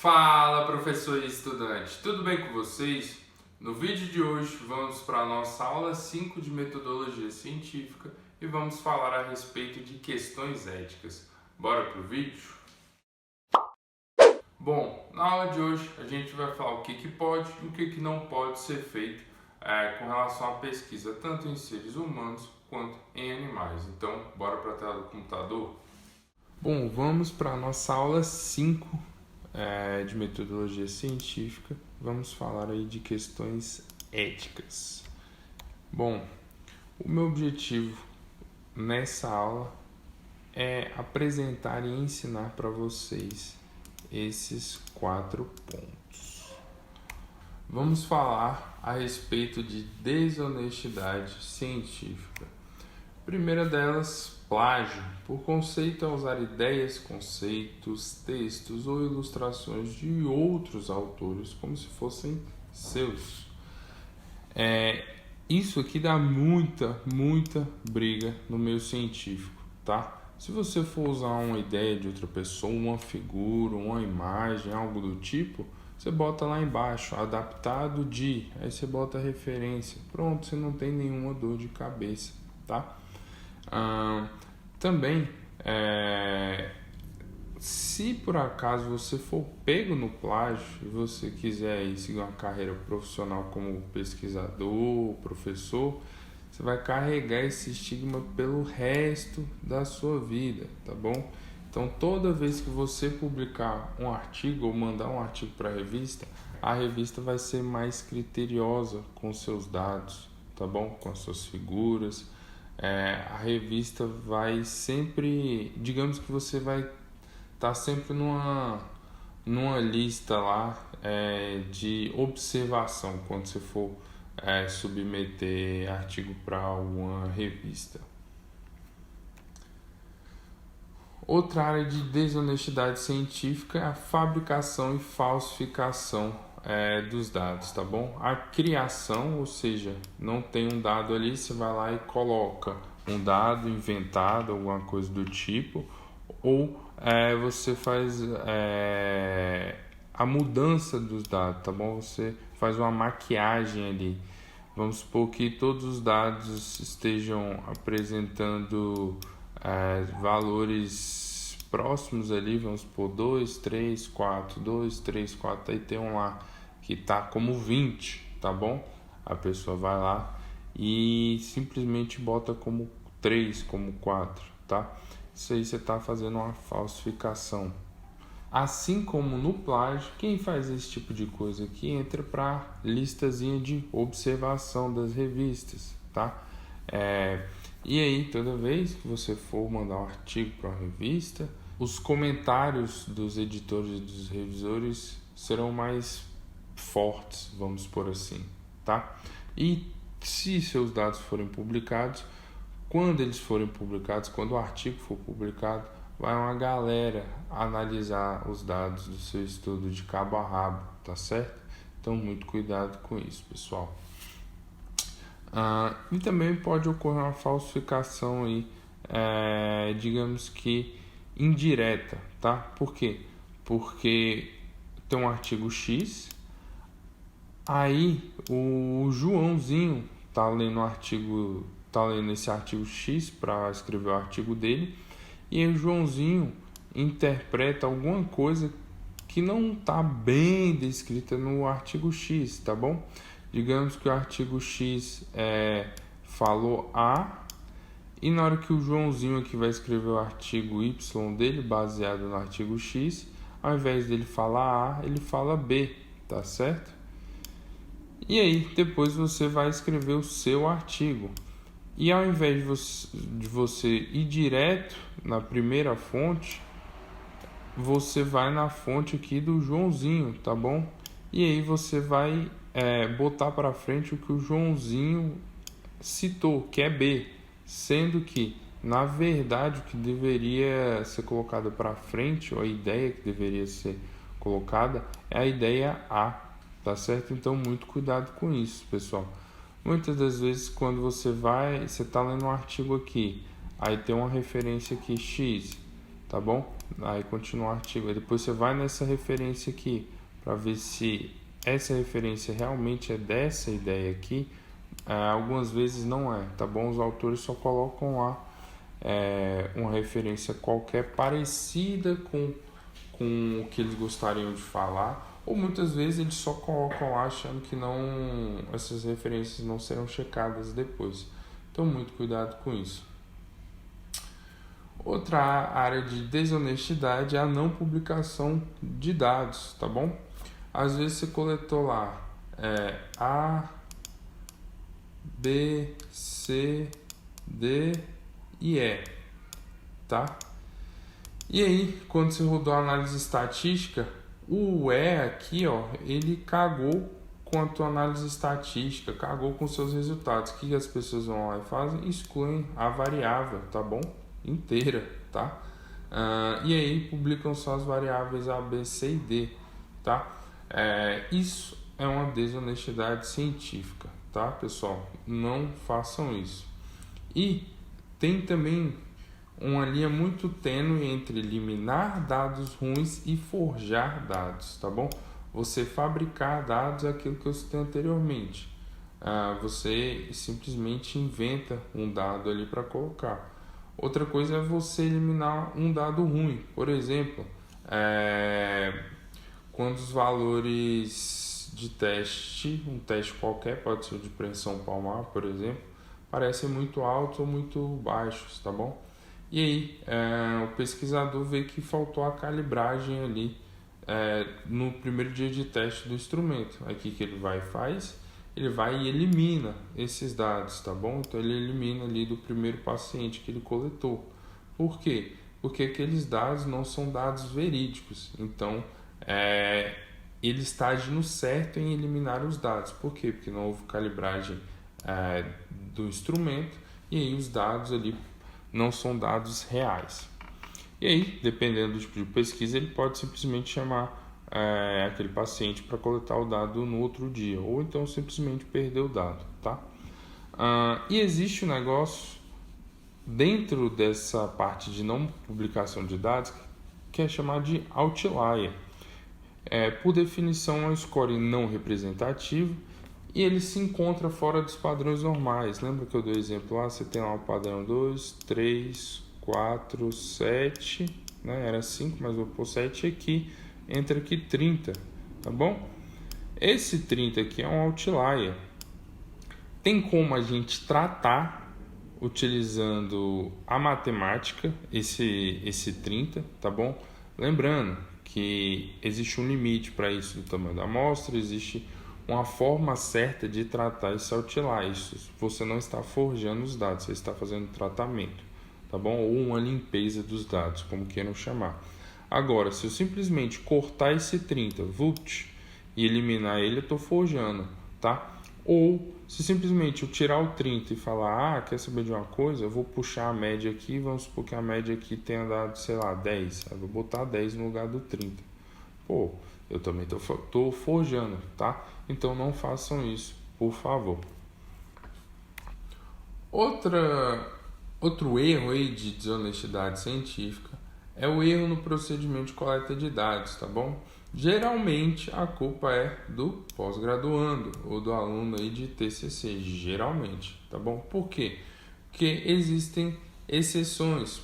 Fala, professor e estudante, tudo bem com vocês? No vídeo de hoje vamos para a nossa aula 5 de metodologia científica e vamos falar a respeito de questões éticas. Bora pro vídeo? Bom, na aula de hoje a gente vai falar o que pode e o que não pode ser feito com relação à pesquisa, tanto em seres humanos quanto em animais. Então, bora para a tela do computador? Bom, vamos para a nossa aula 5 de metodologia científica. Vamos falar aí de questões éticas. Bom, o meu objetivo nessa aula é apresentar e ensinar para vocês esses 4 pontos. Vamos falar a respeito de desonestidade científica. A primeira delas, plágio. Por conceito é usar ideias, conceitos, textos ou ilustrações de outros autores como se fossem seus. Isso aqui dá muita briga no meio científico, tá? Se você for usar uma ideia de outra pessoa, uma figura, uma imagem, algo do tipo, você bota lá embaixo, adaptado de, aí você bota a referência. Pronto, você não tem nenhuma dor de cabeça, tá? Também, se por acaso você for pego no plágio e você quiser aí seguir uma carreira profissional como pesquisador, professor, você vai carregar esse estigma pelo resto da sua vida, tá bom? Então, toda vez que você publicar um artigo ou mandar um artigo para a revista vai ser mais criteriosa com seus dados, tá bom? Com as suas figuras. A revista vai sempre, digamos que você vai estar sempre numa lista lá de observação quando você for submeter artigo para uma revista. Outra área de desonestidade científica é a fabricação e falsificação dos dados, tá bom? A criação, ou seja, não tem um dado ali, você vai lá e coloca um dado inventado, alguma coisa do tipo, ou você faz a mudança dos dados, tá bom? Você faz uma maquiagem ali. Vamos supor que todos os dados estejam apresentando valores próximos ali, vamos supor 2, 3, 4, 2, 3, 4, aí tem um lá que tá como 20, tá bom? A pessoa vai lá e simplesmente bota como 3, como 4, tá? Isso aí você tá fazendo uma falsificação. Assim como no plágio, quem faz esse tipo de coisa aqui entra para listazinha de observação das revistas, tá? E aí, toda vez que você for mandar um artigo para uma revista, os comentários dos editores e dos revisores serão mais fortes, vamos por assim, tá? E se seus dados forem publicados, quando o artigo for publicado, vai uma galera analisar os dados do seu estudo de cabo a rabo, tá certo? Então, muito cuidado com isso, pessoal. E também pode ocorrer uma falsificação aí, digamos que indireta, tá? Por quê? Porque tem um artigo X, aí o Joãozinho tá lendo esse artigo X para escrever o artigo dele, e aí o Joãozinho interpreta alguma coisa que não está bem descrita no artigo X, tá bom? Digamos que o artigo X falou A, e na hora que o Joãozinho aqui vai escrever o artigo Y dele, baseado no artigo X, ao invés dele falar A, ele fala B, tá certo? E aí, depois você vai escrever o seu artigo. E ao invés de você ir direto na primeira fonte, você vai na fonte aqui do Joãozinho, tá bom? E aí você vai botar para frente o que o Joãozinho citou, que é B, sendo que, na verdade, o que deveria ser colocado para frente, ou a ideia que deveria ser colocada, é a ideia A, tá certo? Então, muito cuidado com isso, pessoal. Muitas das vezes, quando você está lendo um artigo aqui, aí tem uma referência aqui, X, tá bom? Aí continua o artigo, aí depois você vai nessa referência aqui, para ver se essa referência realmente é dessa ideia aqui. Algumas vezes não é, tá bom? Os autores só colocam lá uma referência qualquer parecida com o que eles gostariam de falar, ou muitas vezes eles só colocam lá achando que essas referências não serão checadas depois. Então, muito cuidado com isso. Outra área de desonestidade é a não publicação de dados, tá bom? Às vezes você coletou lá A, B, C, D e E, tá? E aí, quando você rodou a análise estatística, o E aqui, ó, ele cagou com a tua análise estatística, cagou com seus resultados. O que as pessoas vão lá e fazem? Excluem a variável, tá bom? Inteira, tá? E aí publicam só as variáveis A, B, C e D, tá? Isso é uma desonestidade científica, tá, pessoal? Não façam isso. E tem também uma linha muito tênue entre eliminar dados ruins e forjar dados, tá bom? Você fabricar dados é aquilo que eu citei anteriormente. Você simplesmente inventa um dado ali para colocar. Outra coisa é você eliminar um dado ruim. Por exemplo, quando os valores de teste, um teste qualquer, pode ser de pressão palmar, por exemplo, parecem muito altos ou muito baixos, tá bom? E aí, o pesquisador vê que faltou a calibragem ali no primeiro dia de teste do instrumento. Aí o que ele vai e faz? Ele vai e elimina esses dados, tá bom? Então ele elimina ali do primeiro paciente que ele coletou. Por quê? Porque aqueles dados não são dados verídicos. Então, ele está agindo certo em eliminar os dados. Por quê? Porque não houve calibragem do instrumento e aí os dados ali não são dados reais. E aí, dependendo do tipo de pesquisa, ele pode simplesmente chamar aquele paciente para coletar o dado no outro dia, ou então simplesmente perder o dado, tá? E existe um negócio dentro dessa parte de não publicação de dados que é chamado de outlier. Por definição, é um score não representativo e ele se encontra fora dos padrões normais. Lembra que eu dei exemplo lá? Você tem lá o padrão 2, 3, 4, 7, né? Era 5, mas vou pôr 7 aqui, entra aqui 30, tá bom? Esse 30 aqui é um outlier. Tem como a gente tratar utilizando a matemática esse 30, tá bom? Lembrando que existe um limite para isso do tamanho da amostra, existe uma forma certa de tratar esse outlier. Isso, você não está forjando os dados, você está fazendo tratamento, tá bom? Ou uma limpeza dos dados, como queiram chamar. Agora, se eu simplesmente cortar esse 30 e eliminar ele, eu estou forjando, tá? Ou se simplesmente eu tirar o 30 e falar, quer saber de uma coisa? Eu vou puxar a média aqui, vamos supor que a média aqui tenha dado, sei lá, 10. Eu vou botar 10 no lugar do 30. Pô, eu também estou forjando, tá? Então não façam isso, por favor. Outro erro aí de desonestidade científica é o erro no procedimento de coleta de dados, tá bom? Geralmente a culpa é do pós-graduando ou do aluno aí de TCC, geralmente, tá bom? Por quê? Porque existem exceções,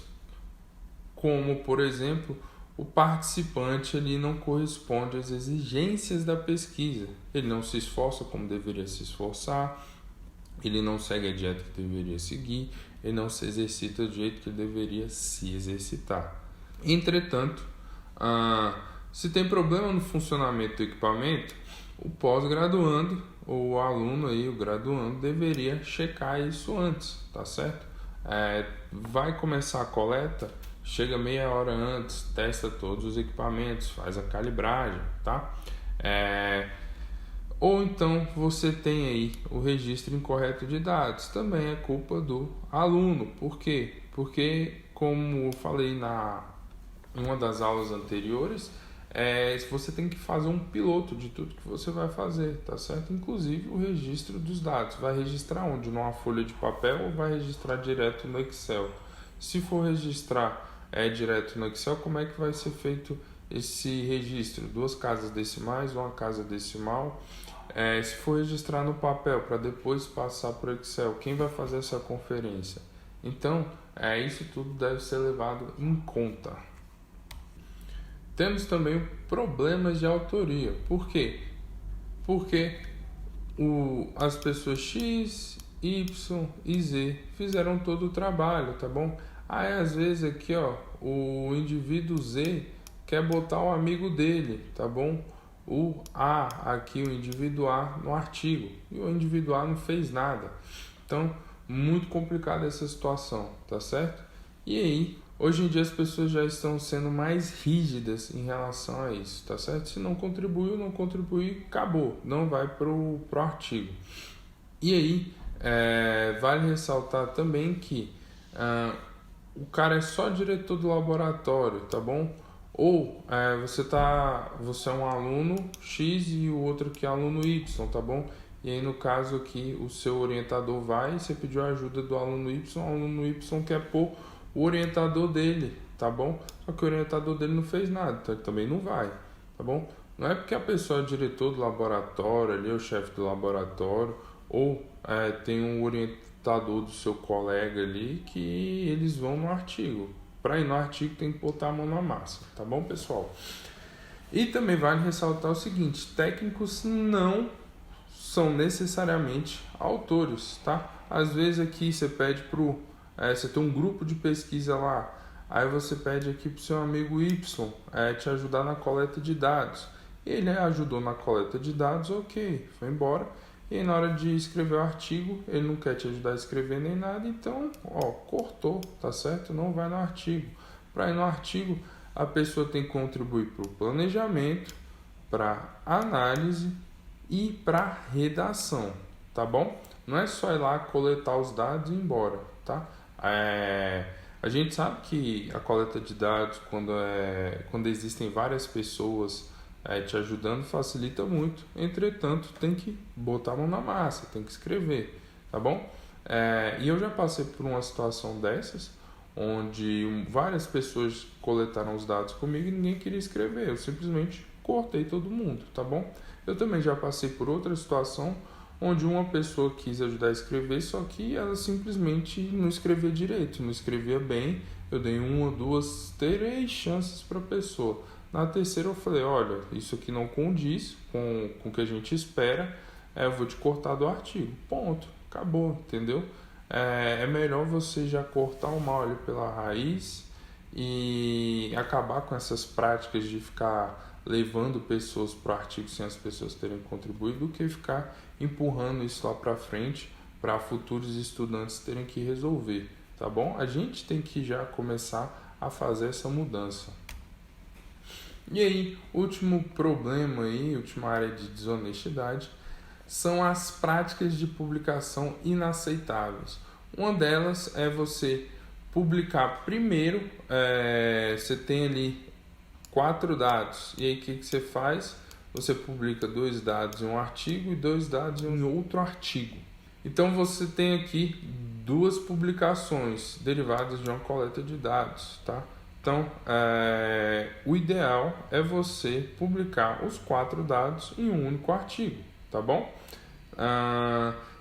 como por exemplo, o participante ele não corresponde às exigências da pesquisa, ele não se esforça como deveria se esforçar, ele não segue a dieta que deveria seguir, ele não se exercita do jeito que ele deveria se exercitar. Entretanto, se tem problema no funcionamento do equipamento, o pós-graduando ou o aluno aí, o graduando, deveria checar isso antes, tá certo? Vai começar a coleta, chega meia hora antes, testa todos os equipamentos, faz a calibragem, tá? Ou então você tem aí o registro incorreto de dados, também é culpa do aluno. Por quê? Porque, como eu falei em uma das aulas anteriores, você tem que fazer um piloto de tudo que você vai fazer, tá certo? Inclusive o registro dos dados. Vai registrar onde? Numa folha de papel ou vai registrar direto no Excel? Se for registrar é direto no Excel, como é que vai ser feito esse registro? 2 casas decimais, 1 casa decimal. Se for registrar no papel para depois passar para o Excel, quem vai fazer essa conferência? Então, isso tudo deve ser levado em conta. Temos também problemas de autoria. Por quê? Porque as pessoas X, Y e Z fizeram todo o trabalho, tá bom? Aí às vezes aqui, o indivíduo Z quer botar o amigo dele, tá bom? O A, aqui o indivíduo A no artigo, e o indivíduo A não fez nada. Então, muito complicada essa situação, tá certo? E aí, hoje em dia as pessoas já estão sendo mais rígidas em relação a isso, tá certo? Se não contribuiu, acabou, não vai pro artigo. E aí, vale ressaltar também que o cara é só diretor do laboratório, tá bom? Ou você é um aluno X e o outro que é aluno Y, tá bom? E aí no caso aqui o seu orientador vai e você pediu a ajuda do aluno Y, o aluno Y quer pôr o orientador dele, tá bom? Só que o orientador dele não fez nada, então ele também não vai, tá bom? Não é porque a pessoa é diretor do laboratório, ali é o chefe do laboratório, ou tem um orientador do seu colega ali que eles vão no artigo. Para ir no artigo tem que botar a mão na massa, tá bom, pessoal? E também vale ressaltar o seguinte: técnicos não são necessariamente autores, tá? Às vezes aqui você pede você tem um grupo de pesquisa lá, aí você pede aqui pro seu amigo Y te ajudar na coleta de dados. Ele ajudou na coleta de dados, ok, foi embora. E aí, na hora de escrever o artigo, ele não quer te ajudar a escrever nem nada, então, cortou, tá certo? Não vai no artigo. Para ir no artigo, a pessoa tem que contribuir para o planejamento, para análise e para redação, tá bom? Não é só ir lá coletar os dados e ir embora, tá? A gente sabe que a coleta de dados, quando existem várias pessoas te ajudando, facilita muito. Entretanto, tem que botar a mão na massa, tem que escrever, tá bom? E eu já passei por uma situação dessas, onde várias pessoas coletaram os dados comigo e ninguém queria escrever. Eu simplesmente cortei todo mundo, tá bom? Eu também já passei por outra situação, onde uma pessoa quis ajudar a escrever, só que ela simplesmente não escrevia direito, não escrevia bem. Eu dei 1, 2, 3 chances para a pessoa. Na terceira eu falei: olha, isso aqui não condiz com o que a gente espera, eu vou te cortar do artigo. Ponto, acabou, entendeu? É melhor você já cortar o mal ali pela raiz e acabar com essas práticas de ficar levando pessoas para o artigo sem as pessoas terem contribuído, do que ficar empurrando isso lá para frente para futuros estudantes terem que resolver, tá bom? A gente tem que já começar a fazer essa mudança. E aí, último problema aí, última área de desonestidade, são as práticas de publicação inaceitáveis. Uma delas é você publicar primeiro, você tem ali 4 dados, e aí o que você faz? Você publica 2 dados em um artigo e 2 dados em outro artigo. Então você tem aqui 2 publicações derivadas de uma coleta de dados, tá? Então, o ideal é você publicar os 4 dados em um único artigo, tá bom?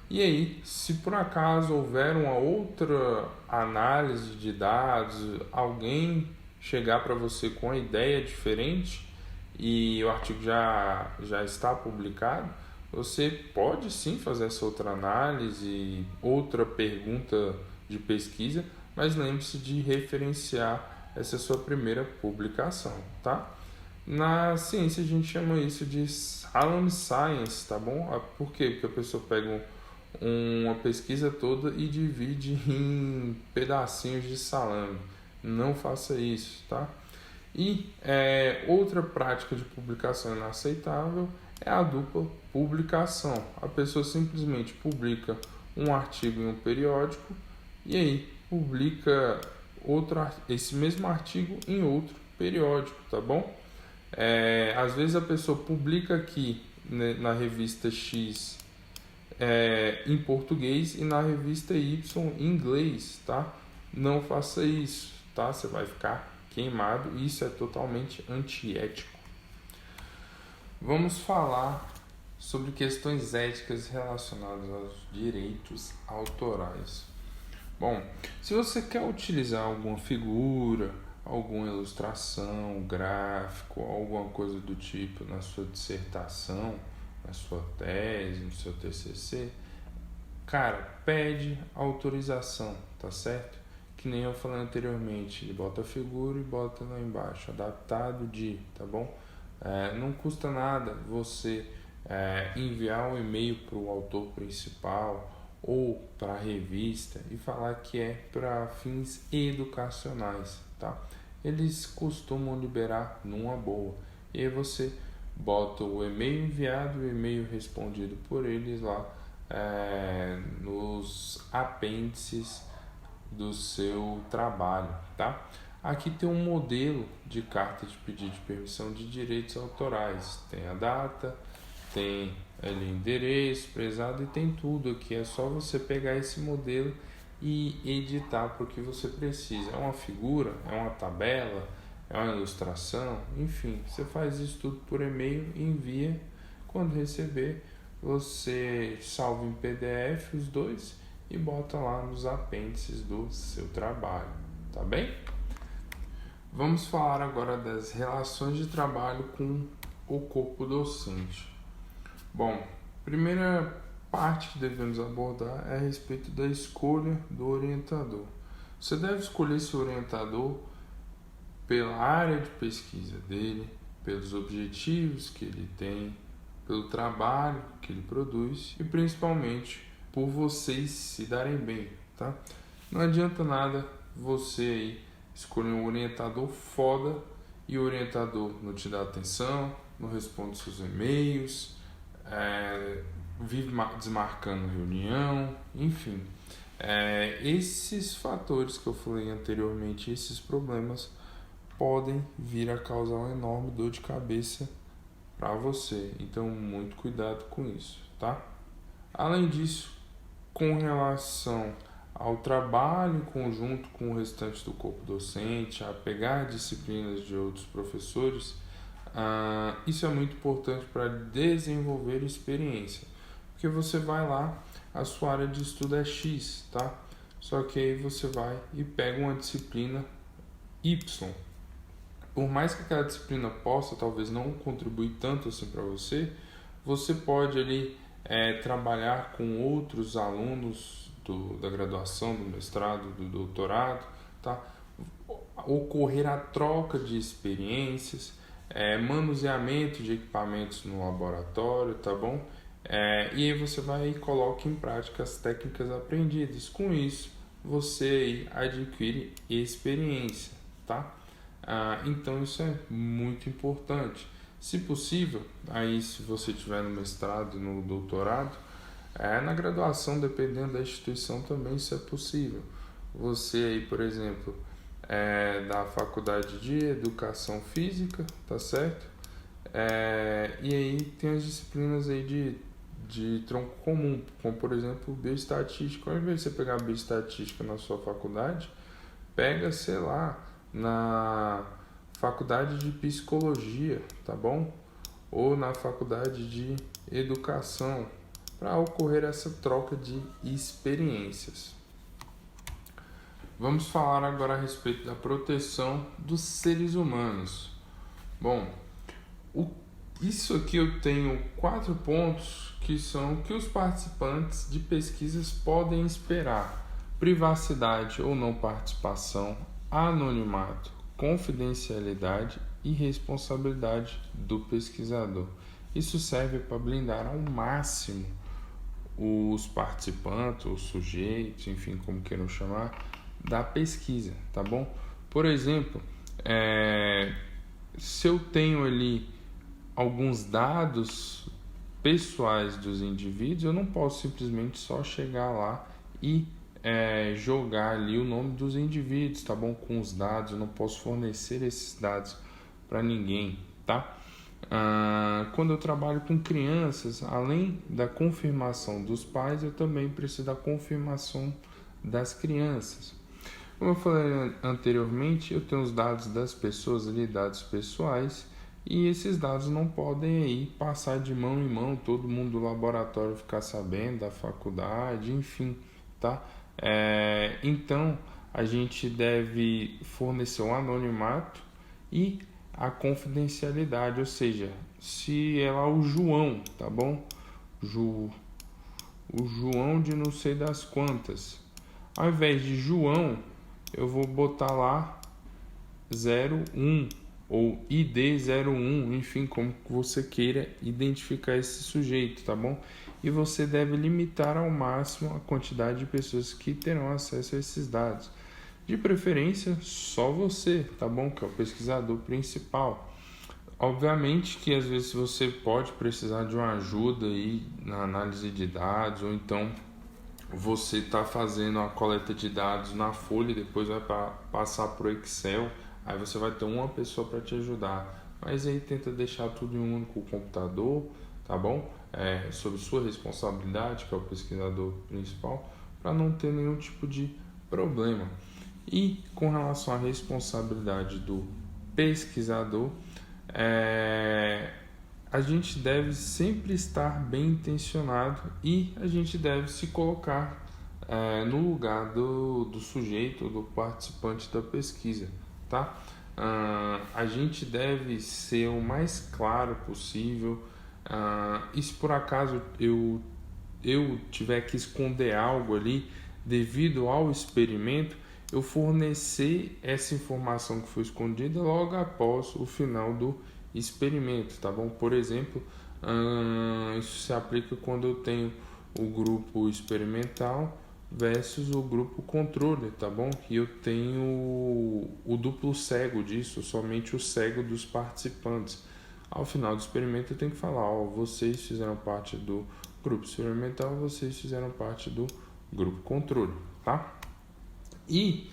E aí, se por acaso houver uma outra análise de dados, alguém chegar para você com uma ideia diferente e o artigo já está publicado, você pode sim fazer essa outra análise, outra pergunta de pesquisa, mas lembre-se de referenciar essa sua primeira publicação, tá? Na ciência a gente chama isso de salami science, tá bom? Por quê? Porque a pessoa pega uma pesquisa toda e divide em pedacinhos de salame. Não faça isso, tá? E outra prática de publicação inaceitável é a dupla publicação. A pessoa simplesmente publica um artigo em um periódico e aí publica esse mesmo artigo em outro periódico, tá bom? Às vezes a pessoa publica aqui, né, na revista X em português e na revista Y em inglês, tá? Não faça isso, tá? Você vai ficar queimado e isso é totalmente antiético. Vamos falar sobre questões éticas relacionadas aos direitos autorais. Bom, se você quer utilizar alguma figura, alguma ilustração, gráfico, alguma coisa do tipo na sua dissertação, na sua tese, no seu TCC, cara, pede autorização, tá certo? Que nem eu falei anteriormente, ele bota a figura e bota lá embaixo, adaptado de, tá bom? Não custa nada você enviar um e-mail para o autor principal ou para a revista e falar que é para fins educacionais, tá? Eles costumam liberar numa boa. E aí você bota o e-mail enviado e o e-mail respondido por eles lá nos apêndices do seu trabalho, tá? Aqui tem um modelo de carta de pedido de permissão de direitos autorais. Tem a data, tem ali endereço, prezado e tem tudo aqui. É só você pegar esse modelo e editar para o que você precisa. É uma figura, é uma tabela, é uma ilustração, enfim. Você faz isso tudo por e-mail e envia. Quando receber, você salva em PDF os dois e bota lá nos apêndices do seu trabalho, tá bem? Vamos falar agora das relações de trabalho com o corpo docente. Bom, primeira parte que devemos abordar é a respeito da escolha do orientador. Você deve escolher seu orientador pela área de pesquisa dele, pelos objetivos que ele tem, pelo trabalho que ele produz e principalmente por vocês se darem bem, tá? Não adianta nada você aí escolher um orientador foda e o orientador não te dá atenção, não responde seus e-mails, vive desmarcando reunião, enfim. Esses fatores que eu falei anteriormente, esses problemas podem vir a causar uma enorme dor de cabeça para você. Então, muito cuidado com isso, tá? Além disso, com relação ao trabalho em conjunto com o restante do corpo docente, a pegar disciplinas de outros professores, isso é muito importante para desenvolver experiência, porque você vai lá, a sua área de estudo é X, tá? Só que aí você vai e pega uma disciplina Y. Por mais que aquela disciplina possa talvez não contribuir tanto assim para você, você pode ali trabalhar com outros alunos da graduação, do mestrado, do doutorado, tá? Ocorrer a troca de experiências, manuseamento de equipamentos no laboratório, tá bom? E aí você vai e coloca em prática as técnicas aprendidas. Com isso, você aí adquire experiência, tá? Então isso é muito importante. Se possível, aí se você estiver no mestrado, no doutorado, na graduação, dependendo da instituição também isso é possível. Você aí, por exemplo, da faculdade de educação física, tá certo? E aí tem as disciplinas aí de tronco comum, como por exemplo bioestatística. Ao invés de você pegar bioestatística na sua faculdade, pega, sei lá, na faculdade de psicologia, tá bom? Ou na faculdade de educação, para ocorrer essa troca de experiências. Vamos falar agora a respeito da proteção dos seres humanos. Bom, isso aqui eu tenho 4 pontos que são que os participantes de pesquisas podem esperar: privacidade ou não participação, anonimato, confidencialidade e responsabilidade do pesquisador. Isso serve para blindar ao máximo os participantes, os sujeitos, enfim, como queiram chamar, da pesquisa, tá bom? Por exemplo, se eu tenho ali alguns dados pessoais dos indivíduos, eu não posso simplesmente só chegar lá e jogar ali o nome dos indivíduos, tá bom? Com os dados, eu não posso fornecer esses dados para ninguém, tá? Quando eu trabalho com crianças, além da confirmação dos pais, eu também preciso da confirmação das crianças. Como eu falei anteriormente, eu tenho os dados das pessoas ali, dados pessoais, e esses dados não podem aí passar de mão em mão, todo mundo do laboratório ficar sabendo, da faculdade, enfim, tá? Então, a gente deve fornecer um anonimato e a confidencialidade, ou seja, se é lá o João, tá bom? O João de não sei das quantas. Ao invés de João, eu vou botar lá 01 ou ID01, enfim, como você queira identificar esse sujeito, tá bom? E você deve limitar ao máximo a quantidade de pessoas que terão acesso a esses dados. De preferência, só você, tá bom? Que é o pesquisador principal. Obviamente que às vezes você pode precisar de uma ajuda aí na análise de dados, ou então você está fazendo a coleta de dados na folha e depois vai passar para o Excel, aí você vai ter uma pessoa para te ajudar. Mas aí tenta deixar tudo em um único computador, tá bom? Sob sua responsabilidade, que é o pesquisador principal, para não ter nenhum tipo de problema. E com relação à responsabilidade do pesquisador, a gente deve sempre estar bem intencionado e a gente deve se colocar no lugar do sujeito, do participante da pesquisa, tá? A gente deve ser o mais claro possível. E se por acaso eu tiver que esconder algo ali devido ao experimento, eu fornecer essa informação que foi escondida logo após o final do experimento, tá bom? Por exemplo, isso se aplica quando eu tenho o grupo experimental versus o grupo controle, tá bom? E eu tenho o duplo cego disso, somente o cego dos participantes. Ao final do experimento eu tenho que falar, vocês fizeram parte do grupo experimental, vocês fizeram parte do grupo controle, tá? E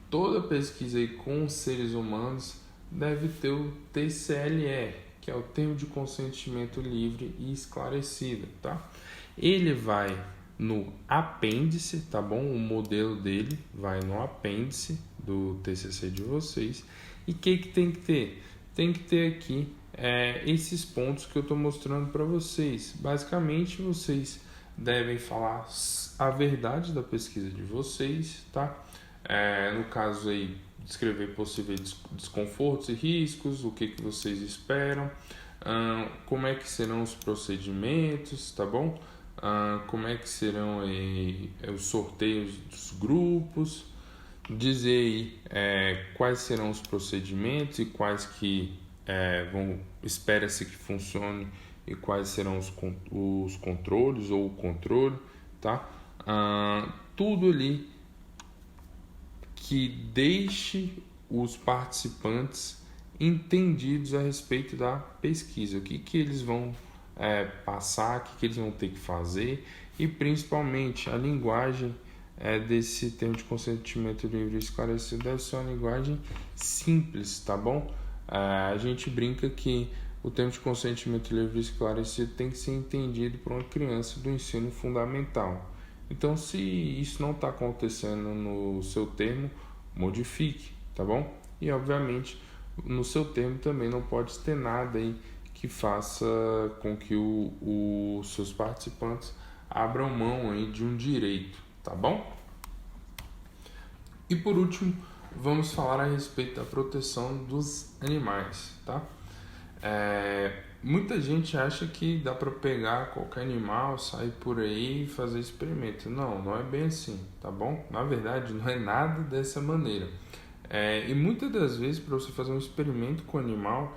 toda pesquisa aí com seres humanos deve ter o TCLE, que é o termo de consentimento livre e esclarecido, tá? Ele vai no apêndice, tá bom? O modelo dele vai no apêndice do TCC de vocês. E o que tem que ter? Tem que ter aqui esses pontos que eu estou mostrando para vocês. Basicamente, vocês devem falar a verdade da pesquisa de vocês, tá? No caso aí, descrever possíveis desconfortos e riscos, o que vocês esperam, como é que serão os procedimentos, tá bom? Como é que serão aí, os sorteios dos grupos, dizer aí, quais serão os procedimentos e quais que espera-se que funcione e quais serão os controles ou o controle, tá? Tudo ali que deixe os participantes entendidos a respeito da pesquisa, o que eles vão passar, o que eles vão ter que fazer e principalmente a linguagem desse termo de consentimento livre e esclarecido deve ser uma linguagem simples, tá bom? A gente brinca que o termo de consentimento livre e esclarecido tem que ser entendido por uma criança do ensino fundamental. Então, se isso não está acontecendo no seu termo, modifique, tá bom? E, obviamente, no seu termo também não pode ter nada aí que faça com que os seus participantes abram mão aí de um direito, tá bom? E, por último, vamos falar a respeito da proteção dos animais, tá? Muita gente acha que dá para pegar qualquer animal, sair por aí e fazer experimento. Não é bem assim, tá bom? Na verdade, não é nada dessa maneira. E muitas das vezes, para você fazer um experimento com animal,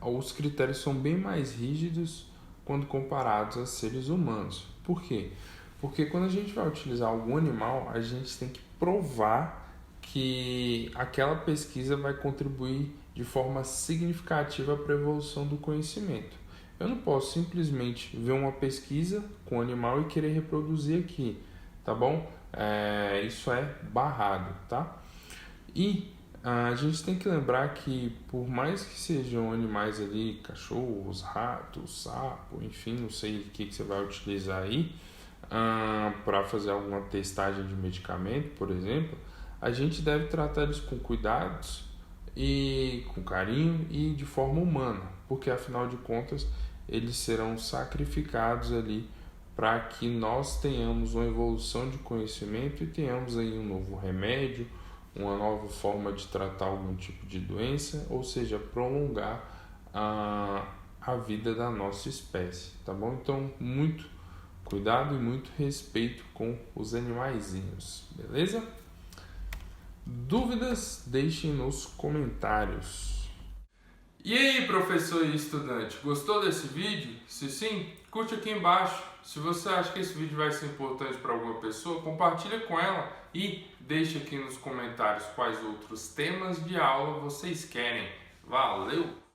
os critérios são bem mais rígidos quando comparados a seres humanos. Por quê? Porque quando a gente vai utilizar algum animal, a gente tem que provar que aquela pesquisa vai contribuir de forma significativa para a evolução do conhecimento. Eu não posso simplesmente ver uma pesquisa com animal e querer reproduzir aqui, tá bom? Isso é barrado, tá? E a gente tem que lembrar que por mais que sejam animais ali, cachorros, ratos, sapo, enfim, não sei o que você vai utilizar aí para fazer alguma testagem de medicamento, por exemplo, a gente deve tratar eles com cuidados e com carinho e de forma humana, porque afinal de contas eles serão sacrificados ali para que nós tenhamos uma evolução de conhecimento e tenhamos aí um novo remédio, uma nova forma de tratar algum tipo de doença, ou seja, prolongar a vida da nossa espécie, tá bom? Então, muito cuidado e muito respeito com os animaizinhos, beleza? Dúvidas? Deixem nos comentários. E aí, professor e estudante, gostou desse vídeo? Se sim, curte aqui embaixo. Se você acha que esse vídeo vai ser importante para alguma pessoa, compartilha com ela e deixe aqui nos comentários quais outros temas de aula vocês querem. Valeu!